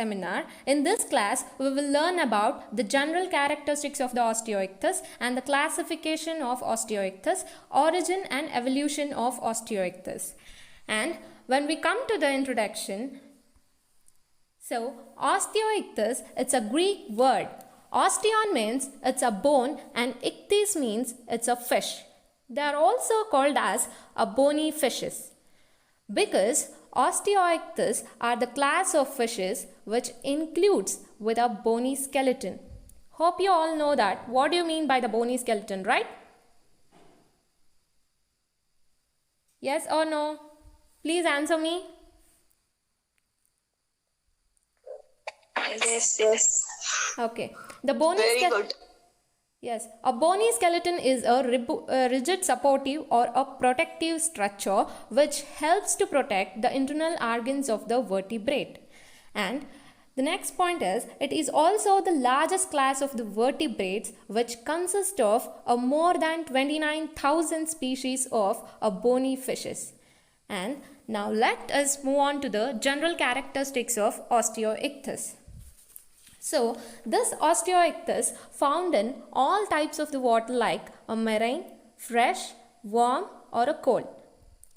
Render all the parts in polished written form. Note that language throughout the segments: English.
Seminar. In this class, we will learn about the general characteristics of the osteoichthys and the classification of osteoichthys, origin and evolution of osteoichthys. And when we come to the introduction, so osteoichthys, it's a Greek word. Osteon means it's a bone and ichthys means it's a fish. They are also called as a bony fishes because osteoichthys are the class of fishes which includes with a bony skeleton. Hope you all know that. What do you mean by the bony skeleton, right? Yes or no? Please answer me. Yes. Okay. The bony Very good. Yes, a bony skeleton is a rigid supportive or a protective structure which helps to protect the internal organs of the vertebrate. And the next point is, it is also the largest class of the vertebrates which consist of a more than 29,000 species of bony fishes. And now let us move on to the general characteristics of osteoichthys. So, this osteoichthys found in all types of the water like a marine, fresh, warm or a cold.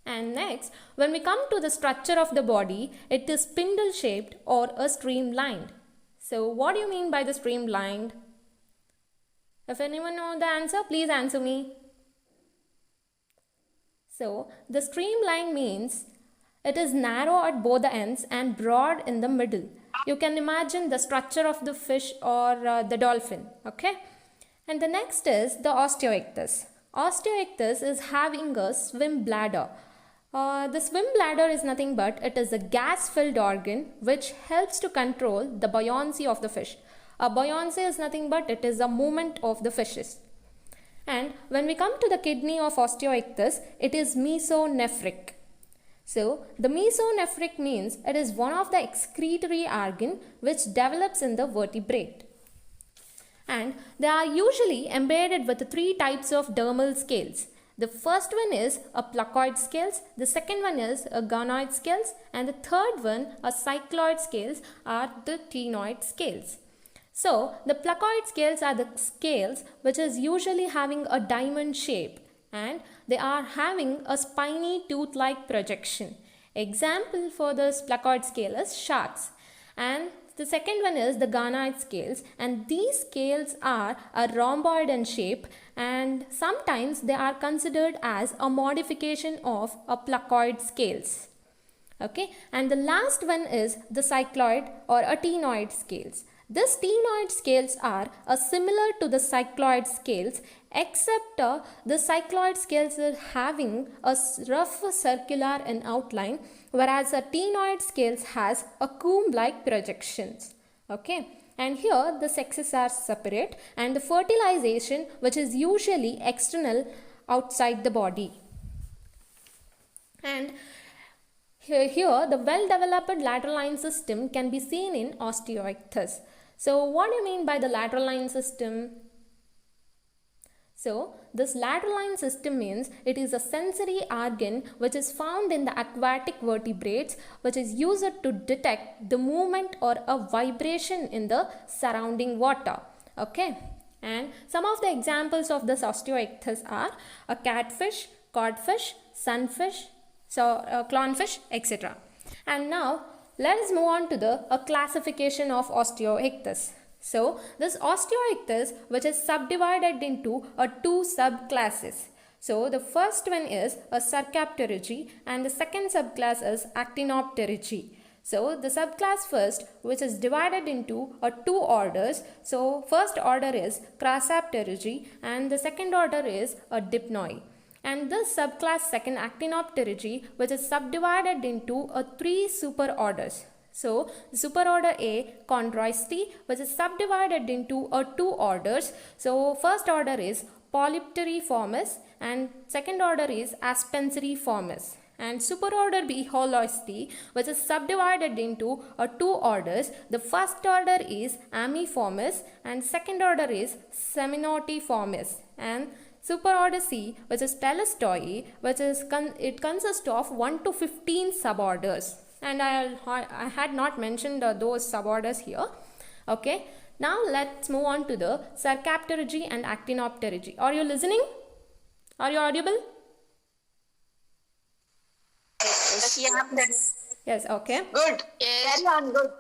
And next, when we come to the structure of the body, it is spindle shaped or a streamlined. So, what do you mean by the streamlined? If anyone knows the answer, please answer me. So, the streamline means it is narrow at both the ends and broad in the middle. You can imagine the structure of the fish or the dolphin, okay? And the next is the osteoichthys. Osteoichthys is having a swim bladder. The swim bladder is nothing but it is a gas-filled organ which helps to control the buoyancy of the fish. A buoyancy is nothing but it is a movement of the fishes. And when we come to the kidney of osteoichthys, it is mesonephric. So, the mesonephric means it is one of the excretory organ which develops in the vertebrate. And they are usually embedded with three types of dermal scales. The first one is a placoid scales, the second one is a gonoid scales, and the third one, a cycloid scales, are the ctenoid scales. So, the placoid scales are the scales which is usually having a diamond shape and they are having a spiny tooth-like projection. Example for this placoid scale is sharks. And the second one is the gonoid scales, and these scales are a rhomboid in shape and sometimes they are considered as a modification of a placoid scales. Okay, and the last one is the cycloid or a ctenoid scales. These ctenoid scales are similar to the cycloid scales except the cycloid scales are having a rough circular in outline whereas a ctenoid scales has a comb-like projections. Okay, and here the sexes are separate and the fertilization which is usually external outside the body. And here the well-developed lateral line system can be seen in osteoichthys. So what do you mean by the lateral line system? So this lateral line system means it is a sensory organ which is found in the aquatic vertebrates which is used to detect the movement or a vibration in the surrounding water. Okay, and some of the examples of this osteoichthys are a catfish, codfish, sunfish, clownfish, etc. And now let us move on to the classification of osteoichthys. So, this osteoichthys which is subdivided into two subclasses. So, the first one is a Sarcopterygi and the second subclass is Actinopterygi. So, the subclass first which is divided into two orders. So, first order is Crassopterygi and the second order is Dipnoi. And this subclass second Actinopterygi which is subdivided into three superorders. So, superorder A, Chondroistae, which is subdivided into two orders. So, first order is Polypteriformes and second order is Aspenseriformes. And superorder B, Holoistae, which is subdivided into two orders. The first order is Ammiformes and second order is Seminotiformes. And superorder C, which is Telestoi, which is it consists of 1 to 15 suborders. and I had not mentioned those suborders here. Okay, now let's move on to the Sarcopterygi and Actinopterygi. Are you listening? Are you audible? Yes, okay. Good. Yes. Carry on, good.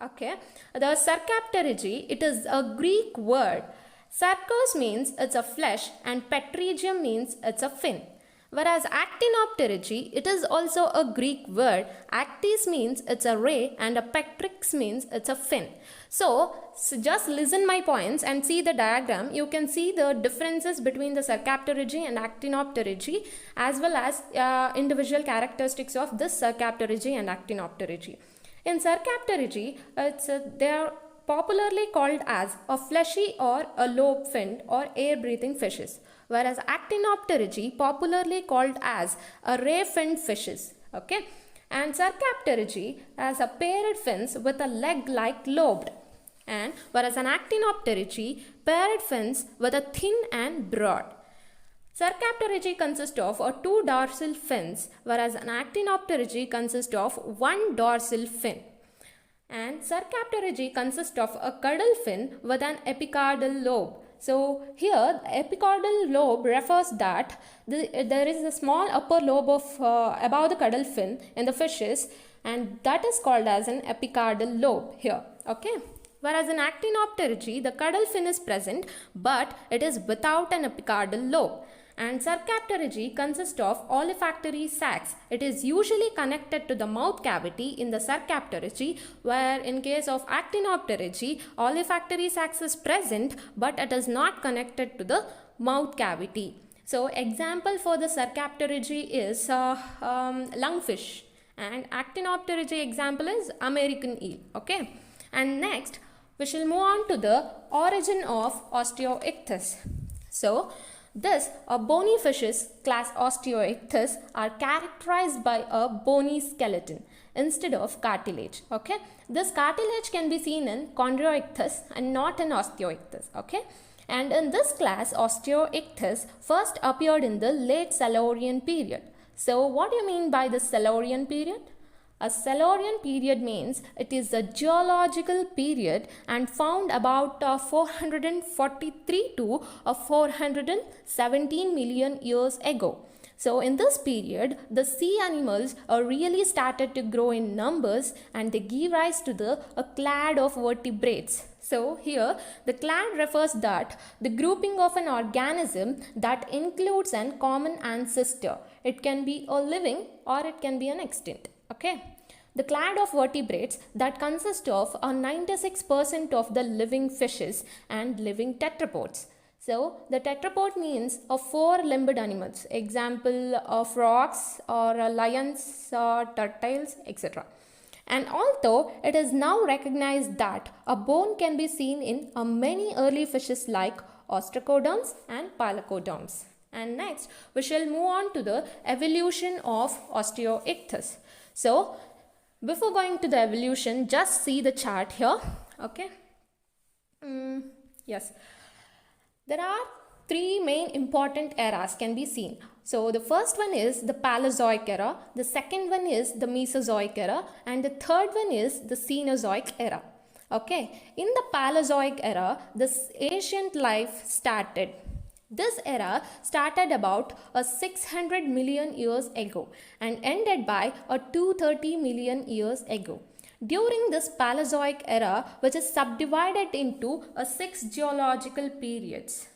Okay, the Sarcopterygi, it is a Greek word. Sarkos means it's a flesh and Pterygium means it's a fin. Whereas Actinopterygi, it is also a Greek word. Actis means it's a ray and a pectrix means it's a fin. So just listen my points and see the diagram. You can see the differences between the Sarcopterygi and Actinopterygi as well as individual characteristics of this Sarcopterygi and Actinopterygi. In Sarcopterygi, they are popularly called as a fleshy or a lobe-finned or air-breathing fishes, whereas Actinopterygi popularly called as a ray-finned fishes. Okay, and Sarcopterygi has a paired fins with a leg-like lobed, and whereas an Actinopterygi paired fins with a thin and broad. Sarcopterygi consists of two dorsal fins, whereas an Actinopterygi consists of one dorsal fin. And Sarcopterygi consists of a caudal fin with an epicaudal lobe. So here the epicaudal lobe refers that there is a small upper lobe of above the caudal fin in the fishes, and that is called as an epicaudal lobe here. Okay. Whereas in Actinopterygi, the caudal fin is present but it is without an epicaudal lobe. And Sarcopterygi consists of olfactory sacs. It is usually connected to the mouth cavity in the Sarcopterygi, where in case of Actinopterygi, olfactory sacs is present but it is not connected to the mouth cavity. So example for the Sarcopterygi is lungfish, and Actinopterygi example is American eel. Okay, and next we shall move on to the origin of Osteichthyes. So this bony fishes class Osteichthyes are characterized by a bony skeleton instead of cartilage. Okay, this cartilage can be seen in Chondroichthyes and not in Osteichthyes. Okay, and in this class Osteichthyes first appeared in the late Silurian period. So what do you mean by the Silurian period? A Silurian period means it is a geological period and found about 443 to 417 million years ago. So in this period, the sea animals really started to grow in numbers and they give rise to the clade of vertebrates. So here the clade refers that the grouping of an organism that includes a common ancestor. It can be a living or it can be an extinct. Okay, the clade of vertebrates that consist of 96% of the living fishes and living tetrapods. So the tetrapod means four-limbed animals, example frogs or lions or turtles, etc. And although it is now recognized that a bone can be seen in many early fishes like ostracoderms and palacoderms. And next we shall move on to the evolution of Osteichthyes. So before going to the evolution, just see the chart here. Okay. Yes. There are three main important eras can be seen. So the first one is the Paleozoic era, the second one is the Mesozoic era, and the third one is the Cenozoic era. Okay. In the Paleozoic era, this ancient life started. This era started about 600 million years ago and ended by 230 million years ago. During this Paleozoic era, which is subdivided into 6 geological periods.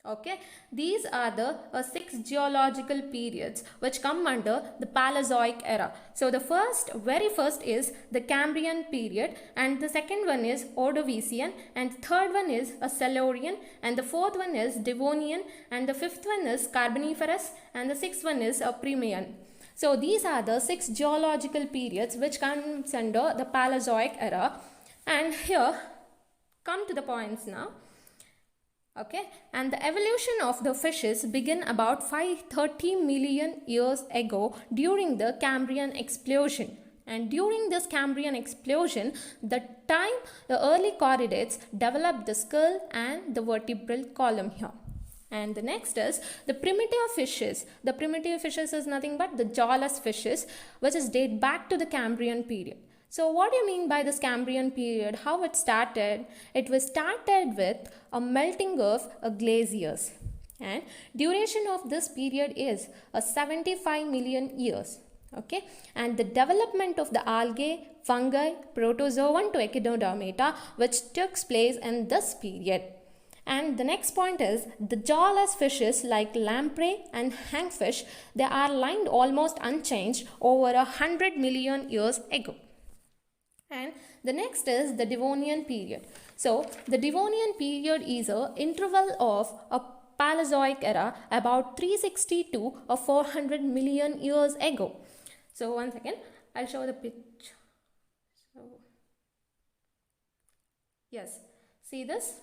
Okay, these are the 6 geological periods which come under the Paleozoic era. So the very first is the Cambrian period, and the second one is Ordovician, and the third one is a Silurian, and the fourth one is Devonian, and the fifth one is Carboniferous, and the sixth one is Permian. So these are the 6 geological periods which comes under the Paleozoic era. And here come to the points now. Okay, and the evolution of the fishes began about 530 million years ago during the Cambrian explosion. And during this Cambrian explosion, the early chordates developed the skull and the vertebral column here. And the next is the primitive fishes. The primitive fishes is nothing but the jawless fishes, which is date back to the Cambrian period. So what do you mean by this Cambrian period? How it started? It was started with a melting of glaciers. And duration of this period is 75 million years. Okay, and the development of the algae, fungi, protozoan to echinodermata, which took place in this period. And the next point is the jawless fishes like lamprey and hagfish, they are lined almost unchanged over 100 million years ago. And the next is the Devonian period. So the Devonian period is an interval of a Paleozoic era about 360 to 400 million years ago. So one second, I'll show the picture. So yes, see this?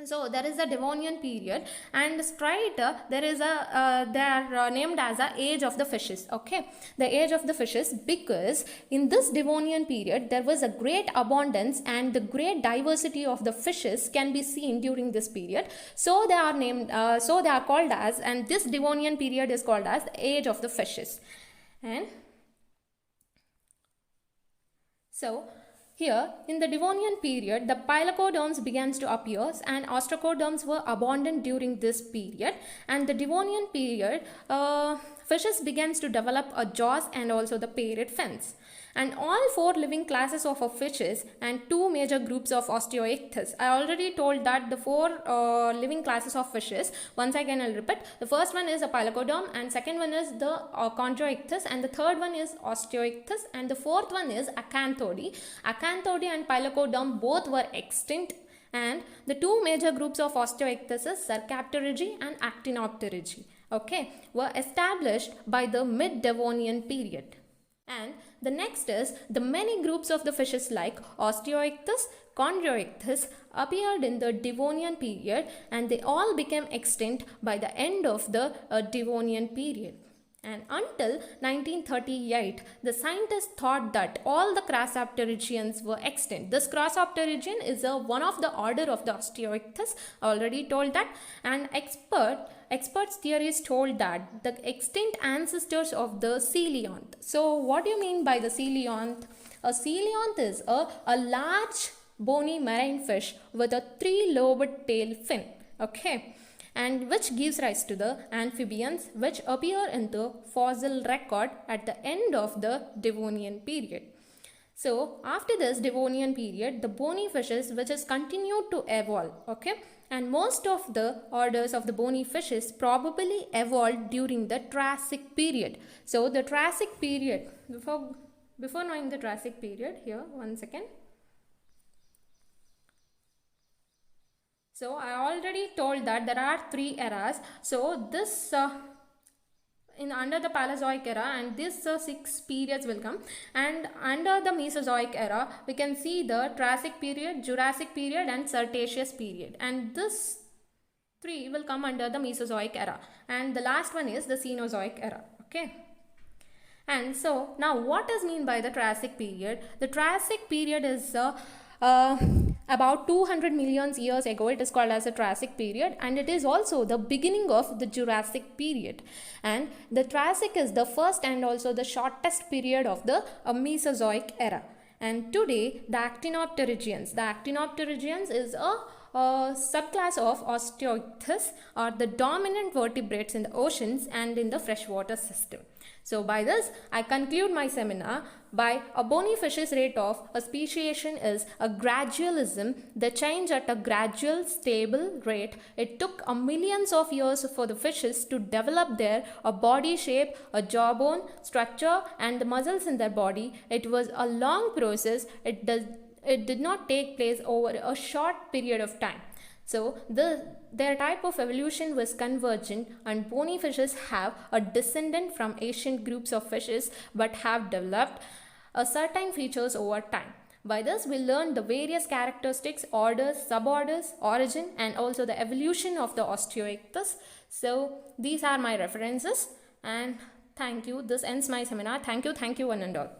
So there is the Devonian period, and straight there is a they are named as a age of the fishes. Okay, the age of the fishes, because in this Devonian period there was a great abundance and the great diversity of the fishes can be seen during this period. So they are named. So they are called as, and this Devonian period is called as the age of the fishes. And so here, in the Devonian period, the pilocoderms began to appear and ostracoderms were abundant during this period. And the Devonian period, fishes began to develop a jaws and also the parrot fins. And all four living classes of fishes and two major groups of Osteichthyes. I already told that the four living classes of fishes, once again I'll repeat. The first one is a pilocoderm, and second one is the Chondroichthyes, and the third one is Osteichthyes, and the fourth one is Acanthodi. Acanthodi and pilocoderm both were extinct. And the two major groups of Osteichthyes, Sarcopterygi and Actinopterygi, okay, were established by the mid-Devonian period. And the next is the many groups of the fishes like Osteichthyes, Chondroichthyes appeared in the Devonian period, and they all became extinct by the end of the Devonian period. And until 1938, the scientists thought that all the Crassopterygians were extinct. This Crassopterygian is one of the order of the Osteichthyes. I already told that. And experts theories told that the extinct ancestors of the coelacanth. So what do you mean by the coelacanth? A coelacanth is a large bony marine fish with a 3-lobed tail fin. Okay, and which gives rise to the amphibians which appear in the fossil record at the end of the Devonian period. So after this Devonian period, the bony fishes which has continued to evolve, okay, and most of the orders of the bony fishes probably evolved during the Triassic period. So the Triassic period, before knowing the Triassic period, here one second. So I already told that there are 3 eras. So this under the Paleozoic era, and this 6 periods will come, and under the Mesozoic era we can see the Triassic period, Jurassic period and Cretaceous period, and this 3 will come under the Mesozoic era, and the last one is the Cenozoic era. Okay. And so now what is mean by the Triassic period? The Triassic period is about 200 million years ago. It is called as a Triassic period, and it is also the beginning of the Jurassic period. And the Triassic is the first and also the shortest period of the Mesozoic era. And today the Actinopterygians is a subclass of Osteichthyes, are the dominant vertebrates in the oceans and in the freshwater system. So by this I conclude my seminar by a bony fish's rate of speciation is a gradualism, the change at a gradual stable rate. It took millions of years for the fishes to develop their body shape, a jawbone, structure and the muscles in their body. It was a long process. It did not take place over a short period of time. So their type of evolution was convergent, and bony fishes have a descendant from ancient groups of fishes but have developed certain features over time. By this we learned the various characteristics, orders, suborders, origin and also the evolution of the Osteichthyes. So these are my references, and thank you. This ends my seminar. Thank you one and all.